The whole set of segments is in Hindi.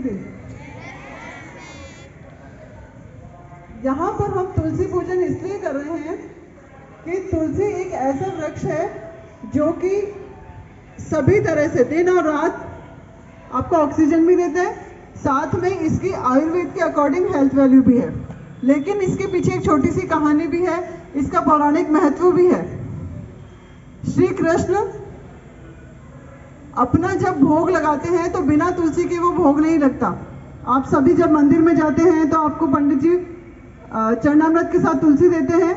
के दिन। यहाँ पर हम तुलसी पूजन इसलिए कर रहे हैं कि तुलसी एक ऐसा वृक्ष है जो कि सभी तरह से दिन और रात आपको ऑक्सीजन भी देता है, साथ में इसकी आयुर्वेद के अकॉर्डिंग हेल्थ वैल्यू भी है। लेकिन इसके पीछे एक छोटी सी कहानी भी है, इसका पौराणिक महत्व भी है। श्री कृष्ण अपना जब भोग लगाते हैं तो बिना तुलसी के वो भोग नहीं लगता। आप सभी जब मंदिर में जाते हैं तो आपको पंडित जी चरणामृत के साथ तुलसी देते हैं,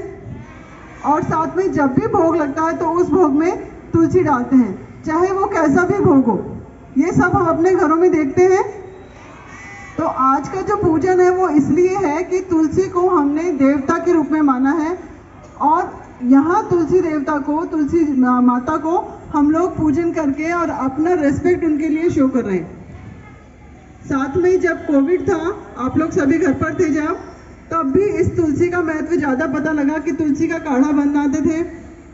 और साथ में जब भी भोग लगता है तो उस भोग में तुलसी डालते हैं, चाहे वो कैसा भी भोग हो। ये सब हम अपने घरों में देखते हैं। तो आज का जो पूजन है वो इसलिए है कि तुलसी को हमने देवता के रूप में माना है, और यहाँ तुलसी देवता को, तुलसी माता को हम लोग पूजन करके और अपना रेस्पेक्ट उनके लिए शो कर रहे हैं। साथ में जब कोविड था, आप लोग सभी घर पर थे जब, तब भी इस तुलसी का महत्व ज़्यादा पता लगा कि तुलसी का काढ़ा बनाते थे,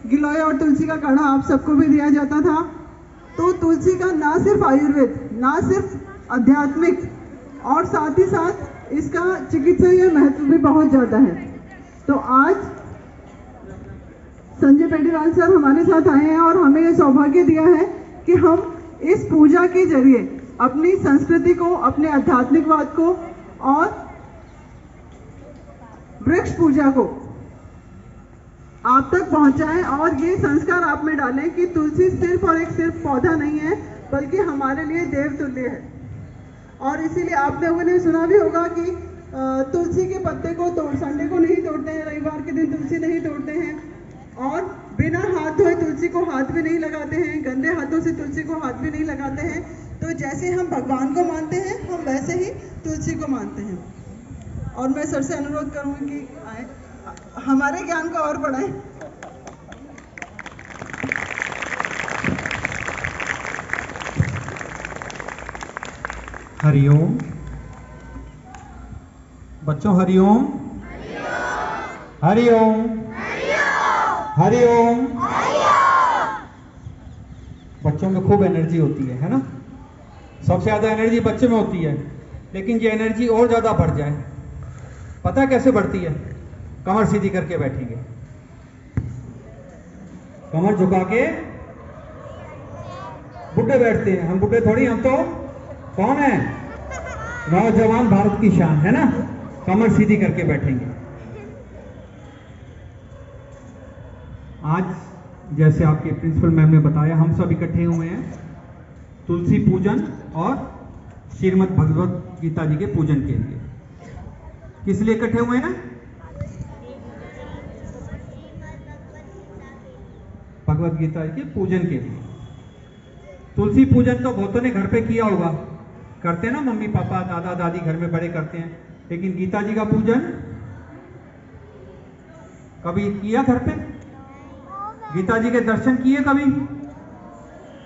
गिलोय और तुलसी का काढ़ा आप सबको भी दिया जाता था। तो तुलसी का ना सिर्फ आयुर्वेद, ना सिर्फ आध्यात्मिक, और साथ ही साथ इसका चिकित्सीय महत्व भी बहुत ज़्यादा है। तो आज संजय पेडीवाल सर हमारे साथ आए हैं और हमें ये सौभाग्य दिया है कि हम इस पूजा के जरिए अपनी संस्कृति को, अपने आध्यात्मिकवाद को और वृक्ष पूजा को आप तक पहुंचाएं, और ये संस्कार आप में डालें कि तुलसी सिर्फ और एक सिर्फ पौधा नहीं है, बल्कि हमारे लिए देवतुल्य है। और इसीलिए आप लोगों ने सुना भी होगा कि तुलसी के पत्ते को संडे को नहीं तोड़ते हैं, रविवार के दिन तुलसी नहीं तोड़ते हैं, और बिना हाथ धोए तुलसी को हाथ भी नहीं लगाते हैं, गंदे हाथों से तुलसी को हाथ भी नहीं लगाते हैं। तो जैसे हम भगवान को मानते हैं, हम वैसे ही तुलसी को मानते हैं। और मैं सर से अनुरोध करूंगी कि आए, हमारे ज्ञान को और बढ़ाएं। हरिओम बच्चों, हरिओम हरिओम हरिओम। बच्चों में खूब एनर्जी होती है ना? सबसे ज्यादा एनर्जी बच्चे में होती है, लेकिन ये एनर्जी और ज्यादा बढ़ जाए, पता है कैसे बढ़ती है? कमर सीधी करके बैठेंगे, कमर झुका के बुड्ढे बैठते हैं। हम बुड्ढे थोड़ी, हम तो कौन है? नौजवान भारत की शान है ना? कमर सीधी करके बैठेंगे। आज जैसे आपके प्रिंसिपल मैम ने बताया, हम सब इकट्ठे हुए हैं तुलसी पूजन और श्रीमद् भगवत गीता जी के पूजन के लिए। किस लिए इकट्ठे हुए हैं? भगवत गीता के पूजन के लिए। तुलसी पूजन तो बहुतों ने घर पे किया होगा, करते हैं ना, मम्मी पापा दादा दादी घर में बड़े करते हैं। लेकिन गीता जी का पूजन कभी किया घर पे? गीता जी के दर्शन किए कभी?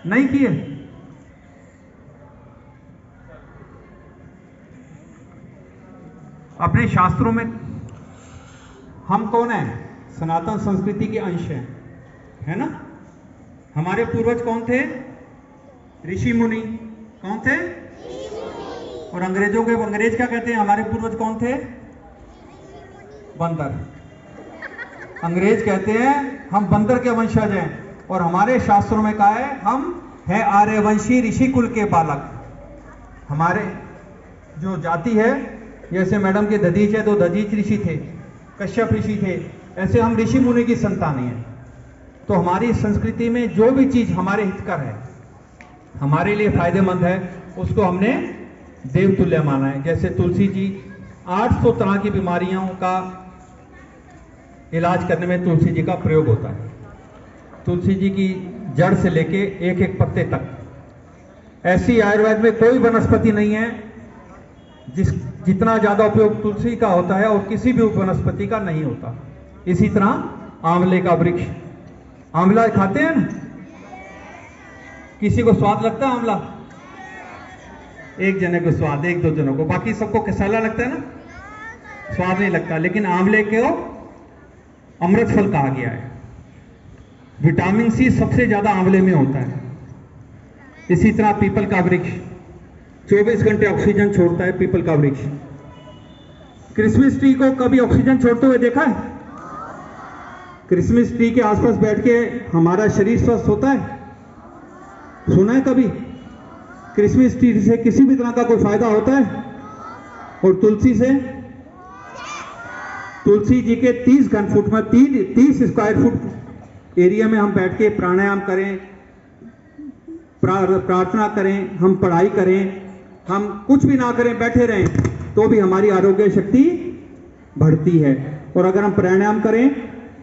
नहीं किए? अपने शास्त्रों में हम कौन है? सनातन संस्कृति के अंश हैं, है ना? हमारे पूर्वज कौन थे? ऋषि मुनि। कौन थे? और अंग्रेजों के, अंग्रेज क्या कहते हैं? हमारे पूर्वज कौन थे? बंदर। अंग्रेज कहते हैं हम बंदर के वंशज हैं, और हमारे शास्त्रों में कहा है हम है आर्यवंशी ऋषि कुल के बालक। हमारे जो जाति है, जैसे मैडम के दधीच है तो दधीच ऋषि थे, कश्यप ऋषि थे, ऐसे हम ऋषि मुनि की संतान हैं। तो हमारी संस्कृति में जो भी चीज हमारे हितकर है, हमारे लिए फायदेमंद है, उसको हमने देवतुल्य माना है। जैसे तुलसी जी 800 तरह की बीमारियों का इलाज करने में तुलसी जी का प्रयोग होता है। तुलसी जी की जड़ से लेके एक एक पत्ते तक, ऐसी आयुर्वेद में कोई वनस्पति नहीं है जितना ज्यादा उपयोग तुलसी का होता है और किसी भी वनस्पति का नहीं होता। इसी तरह आंवले का वृक्ष, आंवला खाते हैं ना? किसी को स्वाद लगता है आंवला? एक जने को स्वाद, एक दो जनों को, बाकी सबको कसैला लगता है ना, स्वाद नहीं लगता। लेकिन आंवले को अमृत फल कहा गया है। विटामिन सी सबसे ज्यादा आंवले में होता है। इसी तरह पीपल का वृक्ष, 24 घंटे ऑक्सीजन छोड़ता है पीपल का वृक्ष। क्रिसमस ट्री को कभी ऑक्सीजन छोड़ते हुए देखा है? क्रिसमस ट्री के आसपास बैठ के हमारा शरीर स्वस्थ होता है? सुना है कभी? क्रिसमस ट्री से किसी भी तरह का कोई फायदा होता है? और तुलसी से? तुलसी जी के 30 घन फुट में 30 स्क्वायर फुट एरिया में हम बैठ के प्राणायाम करें, प्रार्थना करें, हम पढ़ाई करें, हम कुछ भी ना करें, बैठे रहें, तो भी हमारी आरोग्य शक्ति बढ़ती है। और अगर हम प्राणायाम करें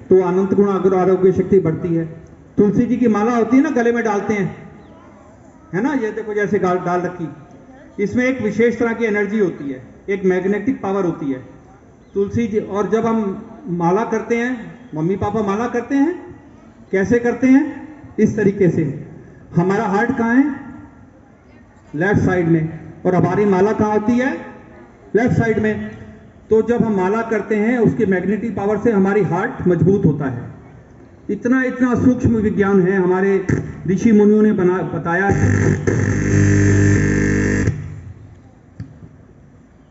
तो अनंत गुण आरोग्य शक्ति बढ़ती है। तुलसी जी की माला होती है ना, गले में डालते हैं, है ना, ये देखो जैसे डाल रखी, इसमें एक विशेष तरह की एनर्जी होती है, एक मैग्नेटिक पावर होती है तुलसी जी। और जब हम माला करते हैं, मम्मी पापा माला करते हैं, कैसे करते हैं? इस तरीके से। हमारा हार्ट कहाँ है? लेफ्ट साइड में, और हमारी माला कहाँ होती है? लेफ्ट साइड में। तो जब हम माला करते हैं, उसके मैग्नेटिक पावर से हमारी हार्ट मजबूत होता है। इतना इतना सूक्ष्म विज्ञान है, हमारे ऋषि मुनियों ने बताया,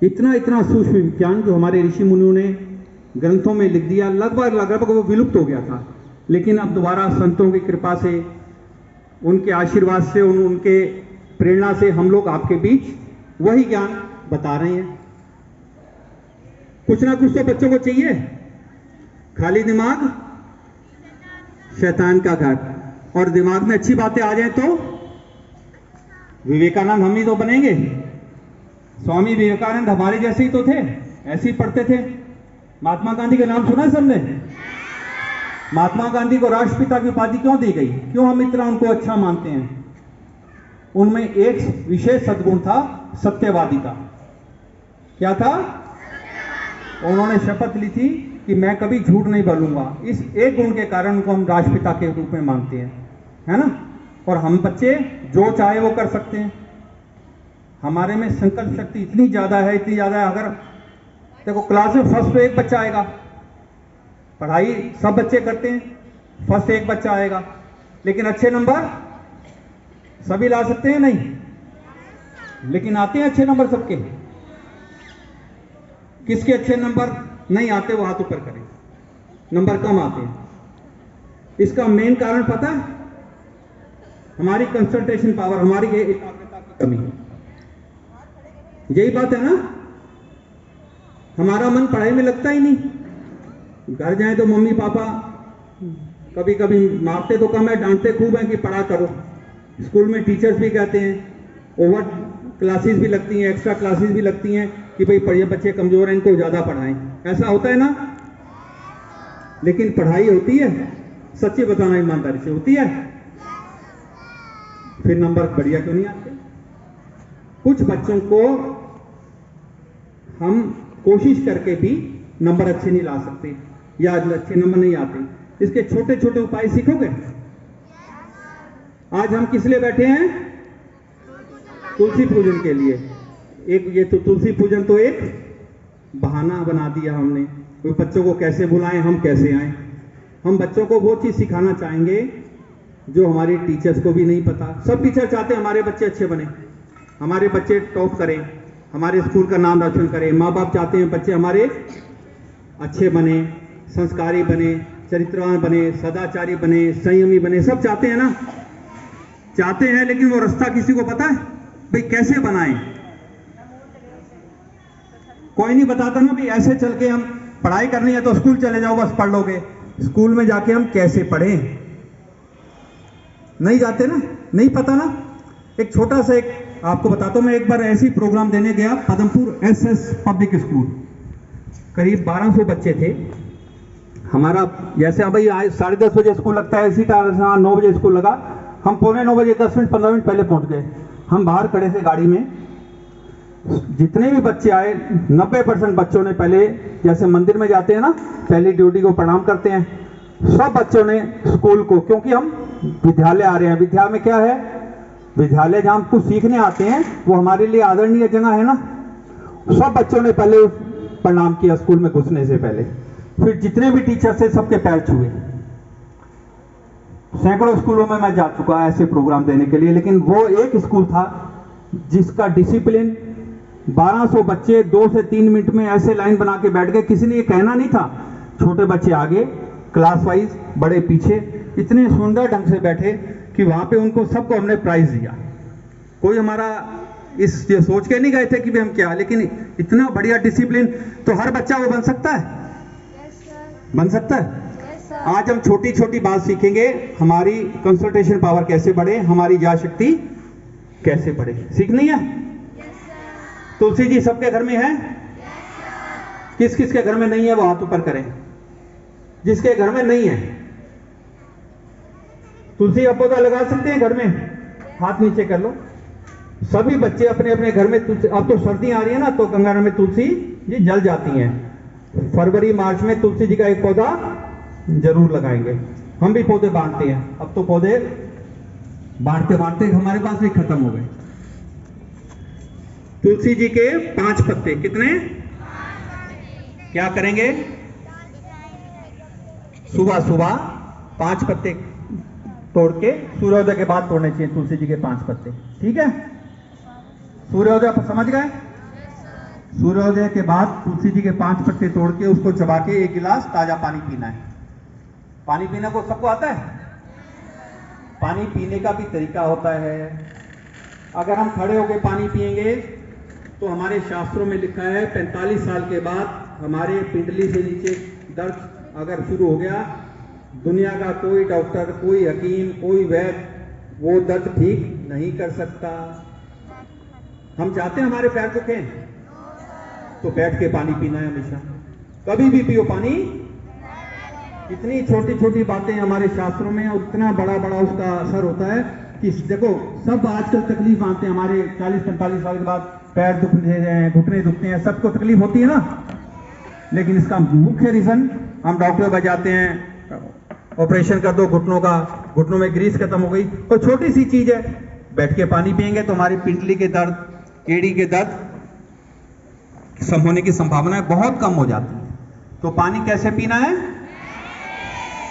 इतना इतना सूक्ष्म विज्ञान जो हमारे ऋषि मुनियों ने ग्रंथों में लिख दिया। लगभग वो विलुप्त हो गया था, लेकिन अब दोबारा संतों की कृपा से, उनके आशीर्वाद से, उनके प्रेरणा से हम लोग आपके बीच वही ज्ञान बता रहे हैं। कुछ ना कुछ तो बच्चों को चाहिए, खाली दिमाग शैतान का घर। और दिमाग में अच्छी बातें आ जाए तो विवेकानंद हम ही तो बनेंगे। स्वामी विवेकानंद हमारे जैसे ही तो थे, ऐसे ही पढ़ते थे। महात्मा गांधी का नाम सुना है सबने? महात्मा गांधी को राष्ट्रपिता की उपाधि क्यों दी गई? क्यों हम इतना उनको अच्छा मानते हैं? उनमें एक विशेष सद्गुण था, सत्यवादी का। क्या था? उन्होंने शपथ ली थी कि मैं कभी झूठ नहीं बोलूंगा। इस एक गुण के कारण उनको हम राष्ट्रपिता के रूप में मानते हैं, है ना। और हम बच्चे जो चाहे वो कर सकते हैं। हमारे में संकल्प शक्ति इतनी ज्यादा है, इतनी ज्यादा है। अगर देखो क्लास में फर्स्ट पे एक बच्चा आएगा, पढ़ाई सब बच्चे करते हैं, फर्स्ट एक बच्चा आएगा, लेकिन अच्छे नंबर सभी ला सकते हैं? नहीं। लेकिन आते हैं अच्छे नंबर सबके? किसके अच्छे नंबर नहीं आते वो हाथ ऊपर करें। नंबर कम आते हैं। इसका मेन कारण पता है? हमारी कंसंट्रेशन पावर, हमारी एकाग्रता की कमी। यही बात है ना। हमारा मन पढ़ाई में लगता ही नहीं। घर जाए तो मम्मी पापा कभी कभी मारते तो कम है, डांटते खूब है कि पढ़ा करो। स्कूल में टीचर्स भी कहते हैं, ओवर क्लासेस भी लगती हैं, एक्स्ट्रा क्लासेस भी लगती हैं कि भाई पढ़िए, बच्चे कमजोर हैं, इनको ज्यादा पढ़ाएं। ऐसा होता है ना। लेकिन पढ़ाई होती है, सच्ची बताना ईमानदारी से होती है, फिर नंबर बढ़िया क्यों नहीं आते? कुछ बच्चों को हम कोशिश करके भी नंबर अच्छे नहीं ला सकते या अच्छे नंबर नहीं आते। इसके छोटे छोटे उपाय सीखोगे। आज हम किस लिए बैठे हैं? तुलसी पूजन के लिए। एक ये तो तुलसी पूजन तो एक बहाना बना दिया हमने। तो बच्चों को कैसे बुलाएं, हम कैसे आए। हम बच्चों को वो चीज सिखाना चाहेंगे जो हमारे टीचर्स को भी नहीं पता। सब टीचर चाहते हैं हमारे बच्चे अच्छे बने, हमारे बच्चे टॉप करें, हमारे स्कूल का नाम रोशन करें। माँ बाप चाहते हैं बच्चे हमारे अच्छे बने, संस्कारी बने, चरित्रवान बने, सदाचारी बने, संयमी बने। सब चाहते हैं ना, चाहते हैं। लेकिन वो रास्ता किसी को पता है भाई कैसे बनाएं? कोई नहीं बताता ना भाई ऐसे चल के हम पढ़ाई करनी है तो स्कूल चले जाओ बस पढ़ लोगे। स्कूल में जाके हम कैसे पढ़ें? नहीं जाते ना, नहीं पता ना। एक छोटा सा एक आपको बताता हूं। मैं एक बार ऐसे ही प्रोग्राम देने गया पदमपुर एसएस पब्लिक स्कूल। करीब 1200 बच्चे थे। हमारा जैसे भाई आज 10:30 बजे स्कूल लगता है, इसी तरह 9 बजे स्कूल लगा। हम 9:45 बजे 10 मिनट 15 मिनट पहले पहुंच गए। हम बाहर खड़े थे गाड़ी में। जितने भी बच्चे आए 90% बच्चों ने पहले, जैसे मंदिर में जाते हैं ना, पहली ड्यूटी को प्रणाम करते हैं। सब बच्चों ने स्कूल को, क्योंकि हम विद्यालय आ रहे हैं। विद्यालय में क्या है? विद्यालय जहां हम कुछ सीखने आते हैं वो हमारे लिए आदरणीय जगह है ना। सब बच्चों ने पहले प्रणाम किया स्कूल में घुसने से पहले। फिर जितने भी टीचर थे सबके पैर छुए। सैकड़ों स्कूलों में मैं जा चुका ऐसे प्रोग्राम देने के लिए, लेकिन वो एक स्कूल था जिसका डिसिप्लिन 1200 बच्चे 2 से 3 मिनट में ऐसे लाइन बना के बैठ गए। किसी ने ये कहना नहीं था, छोटे बच्चे आगे क्लास वाइज, बड़े पीछे, इतने सुंदर ढंग से बैठे कि वहां पे उनको सबको हमने प्राइज दिया। कोई हमारा ये सोच के नहीं गए थे कि भी हम क्या, लेकिन इतना बढ़िया डिसिप्लिन। तो हर बच्चा वो बन सकता है? बन सकता है। आज हम छोटी छोटी बात सीखेंगे, हमारी कंसंट्रेशन पावर कैसे बढ़े, हमारी याद शक्ति कैसे बढ़े, सीखनी है। तुलसी जी सबके घर में है? किस किस के घर में नहीं है वो हाथ ऊपर करें। जिसके घर में नहीं है, तुलसी का पौधा लगा सकते हैं घर में? हाथ नीचे कर लो। सभी बच्चे अपने अपने घर में तुलसी, अब तो सर्दी आ रही है ना, तो गंगा में तुलसी जी जल जाती हैं। फरवरी मार्च में तुलसी जी का एक पौधा जरूर लगाएंगे। हम भी पौधे बांटते हैं, अब तो पौधे बांटते बांटते हमारे पास भी खत्म हो गए। तुलसी जी के 5 पत्ते, कितने? क्या करेंगे? सुबह सुबह 5 पत्ते तोड़ के, सूर्योदय के बाद तोड़ने चाहिए तुलसी जी के 5 पत्ते, ठीक है? सूर्योदय समझ गए? सूर्योदय के बाद तुलसी जी के 5 पत्ते तोड़ के उसको चबा के 1 गिलास ताजा पानी पीना है। पानी पीना को सबको आता है? पानी पीने का भी तरीका होता है। अगर हम खड़े होकर पानी पिएंगे तो हमारे शास्त्रों में लिखा है 45 साल के बाद हमारे पिंडली से नीचे दर्द अगर शुरू हो गया, दुनिया का कोई डॉक्टर, कोई हकीम, कोई वैद्य वो दर्द ठीक नहीं कर सकता। हम चाहते हैं हमारे पैर दुखे तो बैठ के पानी पीना है हमेशा, कभी भी पियो पानी। इतनी छोटी छोटी बातें हमारे शास्त्रों में, और इतना बड़ा बड़ा उसका असर होता है कि देखो सब आजकल तकलीफ आते हैं, हमारे 40-45 साल के बाद पैर दुखते हैं, घुटने दुखते हैं, सबको तकलीफ होती है ना। लेकिन इसका मुख्य रीजन, हम डॉक्टर बजाते हैं, ऑपरेशन कर दो घुटनों का, घुटनों में ग्रीस खत्म हो गई, तो छोटी सी चीज है, बैठ के पानी पिएंगे तो हमारी पिंडली के दर्द, एड़ी के दर्द सम होने की संभावना बहुत कम हो जाती है। तो पानी कैसे पीना है?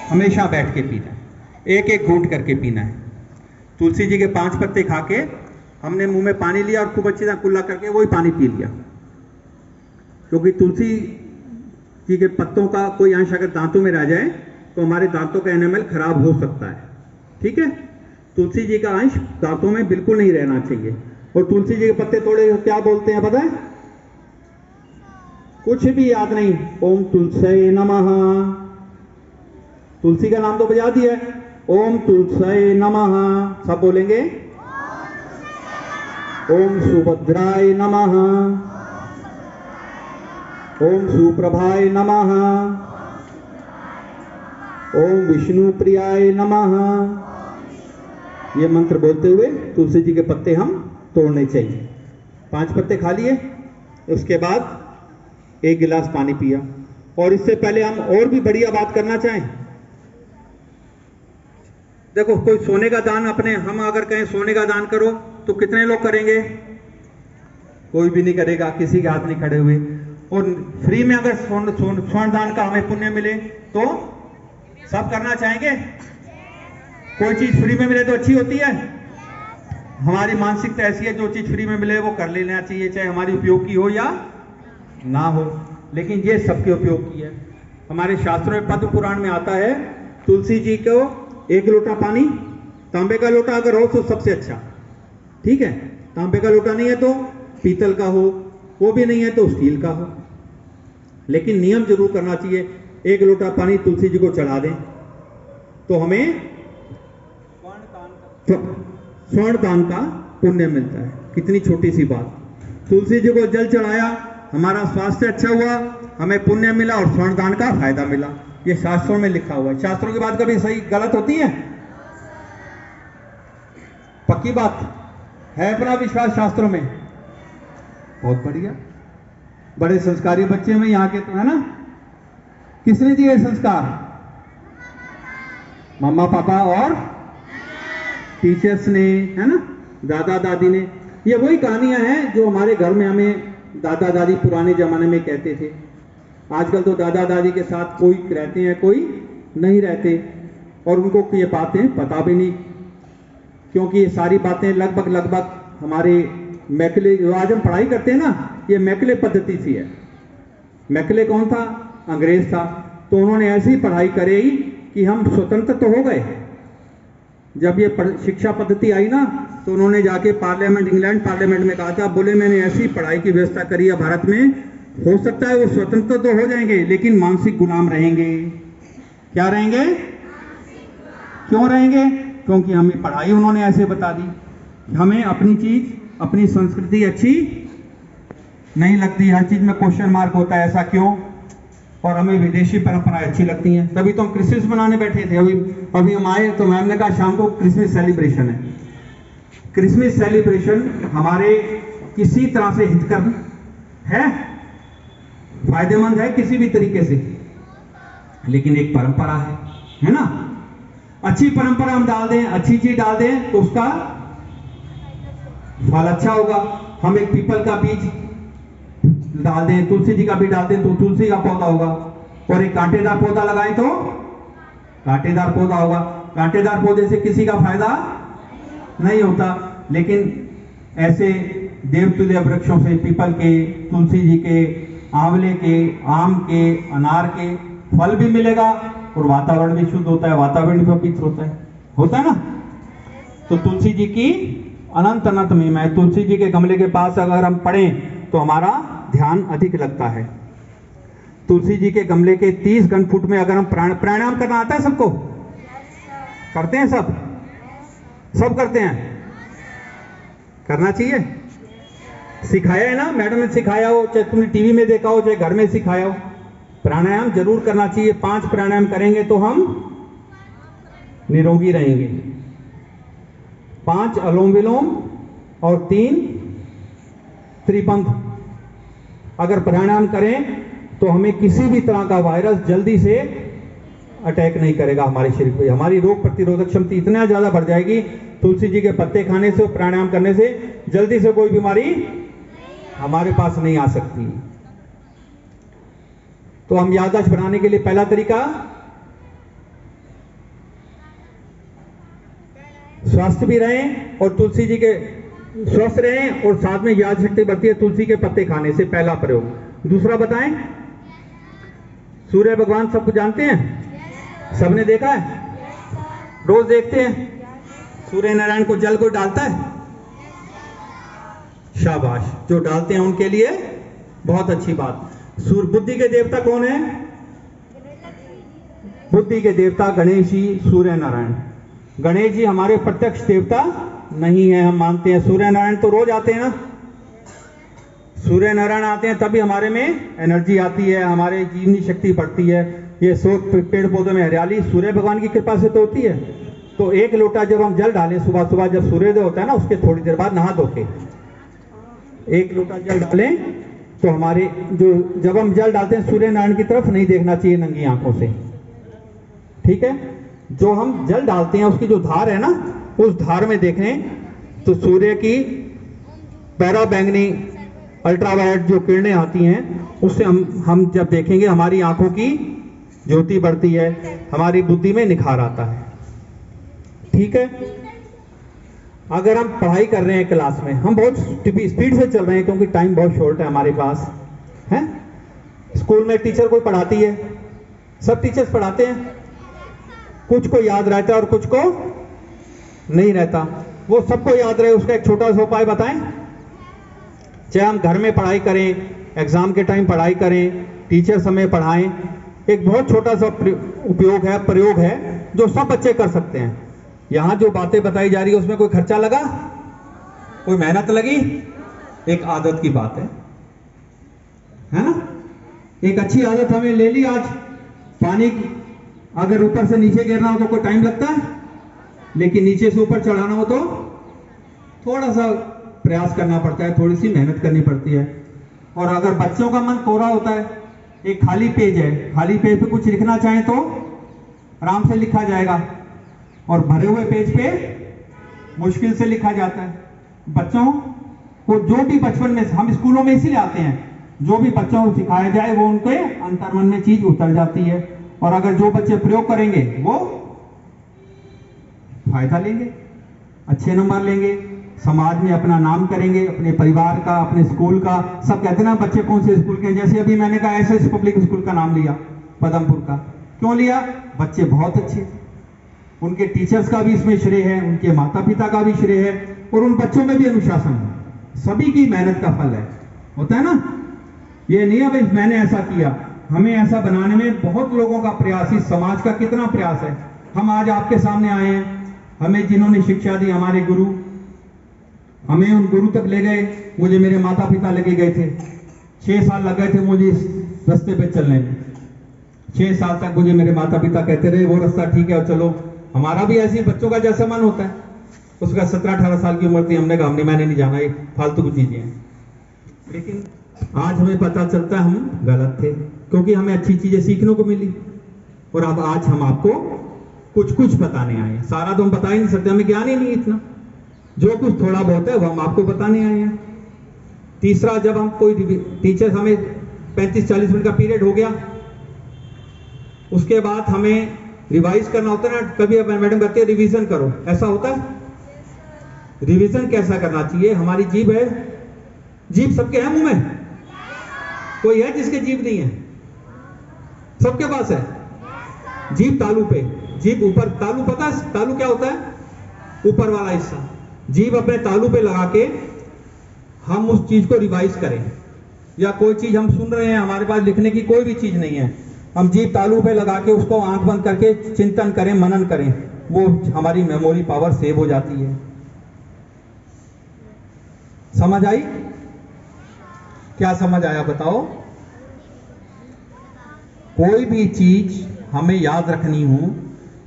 हमेशा बैठ के पीना है, एक एक घूंट करके पीना है। तुलसी जी के 5 पत्ते खा के हमने मुंह में पानी लिया और खूब अच्छी तरह कुल्ला करके वही पानी पी लिया। क्योंकि तुलसी जी के पत्तों का कोई अंश अगर दांतों में रह जाए तो हमारे दांतों का एनामल खराब हो सकता है, ठीक है? तुलसी जी का अंश दांतों में बिल्कुल नहीं रहना चाहिए। और तुलसी जी के पत्ते तोड़े क्या बोलते हैं पता है? कुछ भी याद नहीं, ओम तुलसी नमः। तुलसी का नाम तो बजा दिया है, ओम तुलसी नमः। सब बोलेंगे, ओम सुभद्राय नमः, ओम सुप्रभाय नमः, ओम विष्णु प्रियाय नमः। ये मंत्र बोलते हुए तुलसी जी के पत्ते हम तोड़ने चाहिए। 5 पत्ते खा लिए, उसके बाद 1 गिलास पानी पिया। और इससे पहले हम और भी बढ़िया बात करना चाहें, देखो कोई सोने का दान, अपने हम अगर कहें सोने का दान करो तो कितने लोग करेंगे? कोई भी नहीं करेगा, किसी के हाथ नहीं खड़े हुए। और फ्री में अगर स्वर्ण दान का हमें पुण्य मिले तो सब करना चाहेंगे। कोई चीज फ्री में मिले तो अच्छी होती है। हमारी मानसिकता ऐसी है, जो चीज फ्री में मिले वो कर लेना चाहिए, चाहे हमारी उपयोग की हो या ना हो, लेकिन ये सबके उपयोग की है। हमारे शास्त्रों में पद्म पुराण में आता है, तुलसी जी को 1 लोटा पानी, तांबे का लोटा अगर हो तो सबसे अच्छा, ठीक है? तांबे का लोटा नहीं है तो पीतल का हो, वो भी नहीं है तो स्टील का हो, लेकिन नियम जरूर करना चाहिए। 1 लोटा पानी तुलसी जी को चढ़ा दें तो हमें स्वर्ण दान का पुण्य मिलता है। कितनी छोटी सी बात, तुलसी जी को जल चढ़ाया, हमारा स्वास्थ्य अच्छा हुआ, हमें पुण्य मिला और स्वर्ण दान का फायदा मिला। ये शास्त्रों में लिखा हुआ है। शास्त्रों की बात कभी सही गलत होती है? पक्की बात है, अपना विश्वास शास्त्रों में। बहुत बढ़िया, बड़े संस्कारी बच्चे में यहाँ के, तो है ना? किसने दिए संस्कार? मम्मा पापा और टीचर्स ने, है ना? दादा दादी ने। ये वही कहानियां हैं जो हमारे घर में हमें दादा दादी पुराने जमाने में कहते थे। आजकल तो दादा दादी के साथ कोई रहते हैं, कोई नहीं रहते, और उनको ये बातें पता भी नहीं, क्योंकि ये सारी बातें लगभग हमारे मैकले, जो आज हम पढ़ाई करते हैं ना, ये मैकले पद्धति से है। मैकले कौन था? अंग्रेज था। तो उन्होंने ऐसी पढ़ाई करी कि हम स्वतंत्र तो हो गए। जब ये शिक्षा पद्धति आई ना, तो उन्होंने जाके पार्लियामेंट, इंग्लैंड पार्लियामेंट में कहा था, बोले मैंने ऐसी पढ़ाई की व्यवस्था करी है भारत में, हो सकता है वो स्वतंत्र तो हो जाएंगे लेकिन मानसिक गुलाम रहेंगे। क्या रहेंगे? क्यों रहेंगे? क्योंकि हमें पढ़ाई उन्होंने ऐसे बता दी, हमें अपनी चीज, अपनी संस्कृति अच्छी नहीं लगती, हर चीज में क्वेश्चन मार्क होता है, ऐसा क्यों? और हमें विदेशी परंपराएं अच्छी लगती हैं। तभी तो हम क्रिसमस मनाने बैठे थे। अभी हम आए तो मैम ने कहा शाम को क्रिसमस सेलिब्रेशन है। क्रिसमस सेलिब्रेशन हमारे किसी तरह से हितकर है, फायदेमंद है किसी भी तरीके से, लेकिन एक परंपरा है ना। अच्छी परंपरा हम डाल दें, अच्छी चीज डाल दें तो उसका फल अच्छा होगा। हम एक पीपल का बीज डाल दें, तुलसी जी का भी डाल दें तो तुलसी का पौधा होगा, और एक कांटेदार पौधा लगाएं तो कांटेदार पौधा होगा। कांटेदार पौधे से किसी का फायदा नहीं होता, लेकिन ऐसे देवतुल्य वृक्षों से, पीपल के, तुलसी जी के, आंवले के, आम के, अनार के फल भी मिलेगा और वातावरण भी शुद्ध होता है, वातावरण भी पवित्र होता है ना। तो तुलसी जी की अनंत अनंत महिमा है। तुलसी जी के गमले के पास अगर हम पढ़ें तो हमारा ध्यान अधिक लगता है। तुलसी जी के गमले के 30 घन फुट में अगर हम प्राणायाम करना आता है सबको? करते हैं सब करते हैं, करना चाहिए। सिखाया है ना, मैडम ने सिखाया हो, चाहे तुमने टीवी में देखा हो, चाहे घर में सिखाया हो, प्राणायाम जरूर करना चाहिए। 5 प्राणायाम करेंगे तो हम निरोगी रहेंगे। 5 अनुलोम विलोम और 3 त्रिपंथ अगर प्राणायाम करें तो हमें किसी भी तरह का वायरस जल्दी से अटैक नहीं करेगा हमारे शरीर पे। हमारी रोग प्रतिरोधक क्षमता इतना ज्यादा बढ़ जाएगी तुलसी जी के पत्ते खाने से, प्राणायाम करने से जल्दी से कोई बीमारी हमारे पास नहीं आ सकती। तो हम याददाश्त बनाने के लिए पहला तरीका, स्वस्थ भी रहें और तुलसी जी के स्वस्थ रहें और साथ में याद शक्ति बढ़ती है तुलसी के पत्ते खाने से, पहला प्रयोग। दूसरा बताएं, सूर्य भगवान सबको जानते हैं, सबने देखा है, रोज देखते हैं। सूर्य नारायण को जल को डालता है, शाबाश, जो डालते हैं उनके लिए बहुत अच्छी बात। सूर्य बुद्धि के देवता कौन है? बुद्धि के देवता गणेश जी, सूर्य नारायण। गणेश जी हमारे प्रत्यक्ष देवता नहीं है, हम मानते हैं। सूर्य नारायण तो रोज आते हैं ना, सूर्य नारायण आते हैं तभी हमारे में एनर्जी आती है, हमारे जीवनी शक्ति बढ़ती है। ये पेड़ पौधों में हरियाली सूर्य भगवान की कृपा से तो होती है। तो 1 लोटा जब हम जल डालें सुबह सुबह, जब सूर्योदय होता है ना, उसके थोड़ी देर बाद नहा धो के 1 लोटा जल डालें तो हमारे जो, जब हम जल डालते हैं सूर्य नारायण की तरफ नहीं देखना चाहिए नंगी आंखों से, ठीक है। जो हम जल डालते हैं उसकी जो धार है ना, उस धार में देखें तो सूर्य की पैरा बैंगनी अल्ट्रावायलेट जो किरणें आती हैं, उससे हम जब देखेंगे हमारी आंखों की ज्योति बढ़ती है, हमारी बुद्धि में निखार आता है, ठीक है। अगर हम पढ़ाई कर रहे हैं क्लास में, हम बहुत स्पीड से चल रहे हैं क्योंकि टाइम बहुत शॉर्ट है हमारे पास, है। स्कूल में टीचर कोई पढ़ाती है, सब टीचर्स पढ़ाते हैं, कुछ को याद रहता है और कुछ को नहीं रहता। वो सबको याद रहे उसका एक छोटा सा उपाय बताएं। चाहे हम घर में पढ़ाई करें, एग्जाम के टाइम पढ़ाई करें, टीचर समय पढ़ाएं, एक बहुत छोटा सा प्रयोग है जो सब बच्चे कर सकते हैं। यहां जो बातें बताई जा रही है उसमें कोई खर्चा लगा, कोई मेहनत लगी, एक आदत की बात है ना। एक अच्छी आदत हमें ले ली आज, पानी अगर ऊपर से नीचे गिरना हो तो कोई टाइम लगता है, लेकिन नीचे से ऊपर चढ़ाना हो तो थोड़ा सा प्रयास करना पड़ता है, थोड़ी सी मेहनत करनी पड़ती है। और अगर बच्चों का मन कोरा होता है, एक खाली पेज है, खाली पेज पे कुछ लिखना चाहें तो आराम से लिखा जाएगा, और भरे हुए पेज पे मुश्किल से लिखा जाता है। बच्चों को जो भी बचपन में, हम स्कूलों में इसीलिए आते हैं, जो भी बच्चों को सिखाया जाए वो उनके अंतर्मन में चीज उतर जाती है, और अगर जो बच्चे प्रयोग करेंगे वो फायदा लेंगे, अच्छे नंबर लेंगे, समाज में अपना नाम करेंगे, अपने परिवार का, अपने स्कूल का। सब कहते हैं ना बच्चे कौन से स्कूल के हैं, जैसे अभी मैंने कहा एसएस पब्लिक स्कूल का नाम लिया, पदमपुर का। क्यों लिया? बच्चे बहुत अच्छे, उनके टीचर्स का भी इसमें श्रेय है, उनके माता पिता का भी श्रेय है, और उन बच्चों में भी अनुशासन है। सभी की मेहनत का फल है, होता है ना। ये नहीं है भाई मैंने ऐसा किया, हमें ऐसा बनाने में बहुत लोगों का प्रयास, इस समाज का कितना प्रयास है। हम आज आपके सामने आए हैं, हमें जिन्होंने शिक्षा दी, हमारे गुरु, हमें उन गुरु तक ले गए। मुझे मेरे माता पिता लेके गए थे, 6 साल लग गए थे मुझे इस रास्ते पे चलने में। 6 साल तक मुझे मेरे माता पिता कहते रहे वो रास्ता ठीक है और चलो। हमारा भी ऐसे बच्चों का जैसा मन होता है। उसका 17-18 साल की उम्र थी, हमने कहा मैंने नहीं जाना, ये फालतू की चीजें हैं। लेकिन आज हमें पता चलता है हम गलत थे, क्योंकि हमें अच्छी चीजें सीखने को मिली। और अब आज हम आपको कुछ कुछ बताने आए हैं। सारा तो हम बता ही नहीं सकते, हमें ज्ञान ही नहीं इतना। जो कुछ थोड़ा बहुत है वो हम आपको बताने आए हैं। तीसरा, जब हम कोई टीचर, हमें 35-40 मिनट का पीरियड हो गया, उसके बाद हमें रिवाइज करना होता है ना। कभी मैडम कहते हैं रिवीजन करो, ऐसा होता है? रिवीजन कैसा करना चाहिए? हमारी जीभ है, जीभ सबके है मुंह में? कोई है जिसके जीभ नहीं है? सबके पास है जीभ। तालू पे, जीभ ऊपर, तालू पता है तालू क्या होता है? ऊपर वाला हिस्सा। जीभ अपने तालू पे लगा के हम उस चीज को रिवाइज करें, या कोई चीज हम सुन रहे हैं, हमारे पास लिखने की कोई भी चीज नहीं है, हम जीभ तालू पे लगा के उसको आंख बंद करके चिंतन करें, मनन करें, वो हमारी मेमोरी पावर सेव हो जाती है। समझ आई? क्या समझ आया बताओ? कोई भी चीज हमें याद रखनी हो,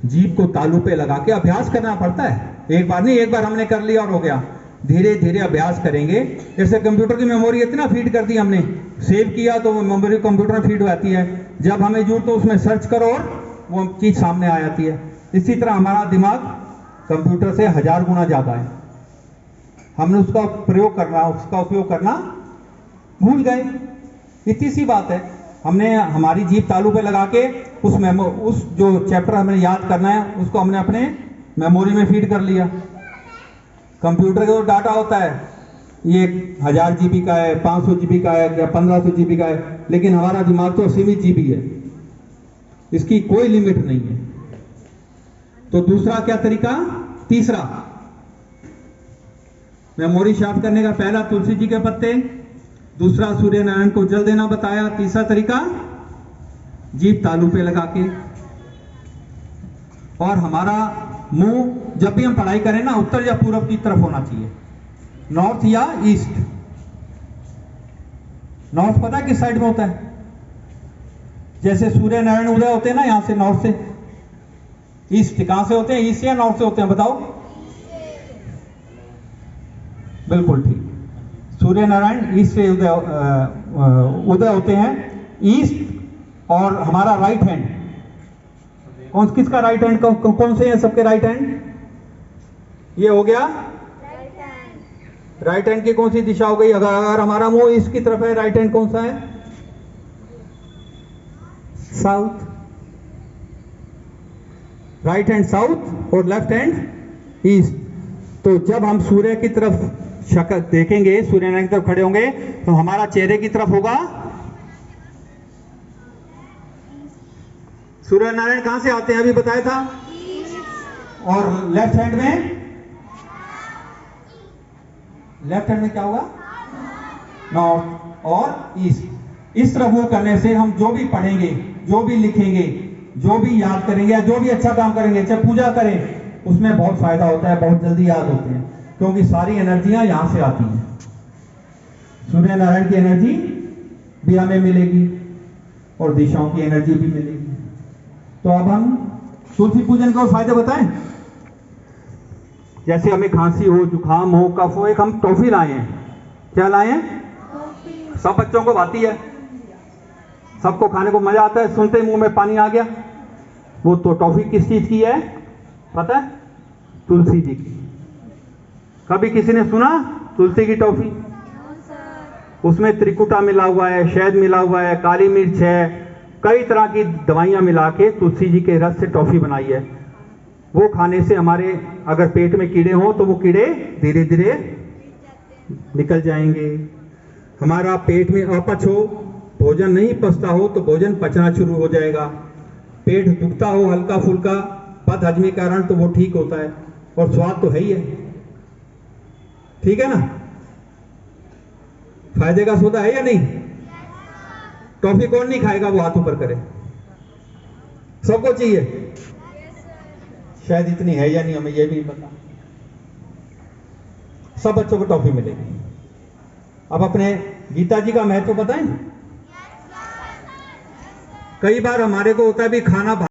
जीभ को तालू पे लगा के अभ्यास करना पड़ता है। एक बार नहीं, एक बार हमने कर लिया और हो गया। धीरे धीरे अभ्यास करेंगे। जैसे कंप्यूटर की मेमोरी इतना फीड कर दी हमने, सेव किया तो वो मेमोरी कंप्यूटर में फीड हो जाती है। जब हमें जरूरत तो उसमें सर्च करो और वो चीज सामने आ जाती है। इसी तरह हमारा दिमाग कंप्यूटर से 1000 गुना ज्यादा है। हमने उसका प्रयोग करना, उसका उपयोग करना भूल गए। इतनी सी बात है। हमने हमारी जीभ तालू पे लगा के उस जो चैप्टर हमें याद करना है उसको हमने अपने मेमोरी में फीड कर लिया। कंप्यूटर का जो डाटा होता है ये 1000 जीबी का है, 500 जीबी का है या 1500 जीबी का है, लेकिन हमारा दिमाग तो सीमित जीबी है, इसकी कोई लिमिट नहीं है। तो दूसरा क्या तरीका? तीसरा, मेमोरी शार्प करने का पहला तुलसी जी के पत्ते, दूसरा सूर्य नारायण को जल देना बताया, तीसरा तरीका जीभ तालू पे लगा के। और हमारा मुंह जब भी हम पढ़ाई करें ना, उत्तर या पूर्व की तरफ होना चाहिए, नॉर्थ या ईस्ट। नॉर्थ पता है किस साइड में होता है? जैसे सूर्य नारायण उदय होते हैं ना, यहां से नॉर्थ से। ईस्ट कहां से होते हैं? ईस्ट या नॉर्थ से होते हैं बताओ? बिल्कुल ठीक। सूर्य नारायण ईस्ट से उदय होते हैं, ईस्ट। और हमारा राइट हैंड किसका राइट हैंड? कौन से हैं सबके राइट हैंड? ये हो गया राइट हैंड की कौन सी दिशा हो गई? अगर हमारा मुंह ईस्ट की तरफ है, राइट हैंड कौन सा है? साउथ। राइट हैंड साउथ और लेफ्ट हैंड ईस्ट। तो जब हम सूर्य की तरफ शक्ल देखेंगे, सूर्य नारायण की तरफ खड़े होंगे, तो हमारा चेहरे की तरफ होगा सूर्य नारायण कहां से आते हैं अभी बताया था? और लेफ्ट हैंड में क्या होगा? नॉर्थ और ईस्ट। इस तरफ मुंह करने से हम जो भी पढ़ेंगे, जो भी लिखेंगे, जो भी याद करेंगे या जो भी अच्छा काम करेंगे, चाहे पूजा करें, उसमें बहुत फायदा होता है, बहुत जल्दी याद होते हैं, क्योंकि सारी एनर्जियां यहां से आती हैं। सूर्य नारायण की एनर्जी भी हमें मिलेगी और दिशाओं की एनर्जी भी मिलेगी। तो अब हम तुलसी पूजन के फायदे बताएं। जैसे हमें खांसी हो, जुकाम हो, कफ हो, एक हम टॉफी लाए हैं। क्या लाए हैं? सब बच्चों को भाती है, सबको खाने को मजा आता है, सुनते ही मुंह में पानी आ गया। वो तो टॉफी किस चीज की है पता है? तुलसी जी की। कभी किसी ने सुना तुलसी की टॉफी? उसमें त्रिकुटा मिला हुआ है, शहद मिला हुआ है, काली मिर्च है, कई तरह की दवाइयां मिला के तुलसी जी के रस से टॉफी बनाई है। वो खाने से हमारे अगर पेट में कीड़े हों तो वो कीड़े धीरे धीरे निकल जाएंगे। हमारा पेट में अपच हो, भोजन नहीं पचता हो तो भोजन पचना शुरू हो जाएगा। पेट दुखता हो हल्का फुल्का बद हजमी के कारण तो वो ठीक होता है, और स्वाद तो है ही है, ठीक है ना। फायदे का सौदा है या नहीं? टॉफी कौन नहीं खाएगा, वो हाथ ऊपर करे। सबको चाहिए? शायद इतनी है या नहीं हमें ये भी नहीं पता। सब बच्चों को टॉफी मिलेगी। अब अपने गीता जी का महत्व बताएं। कई बार हमारे को होता है भी खाना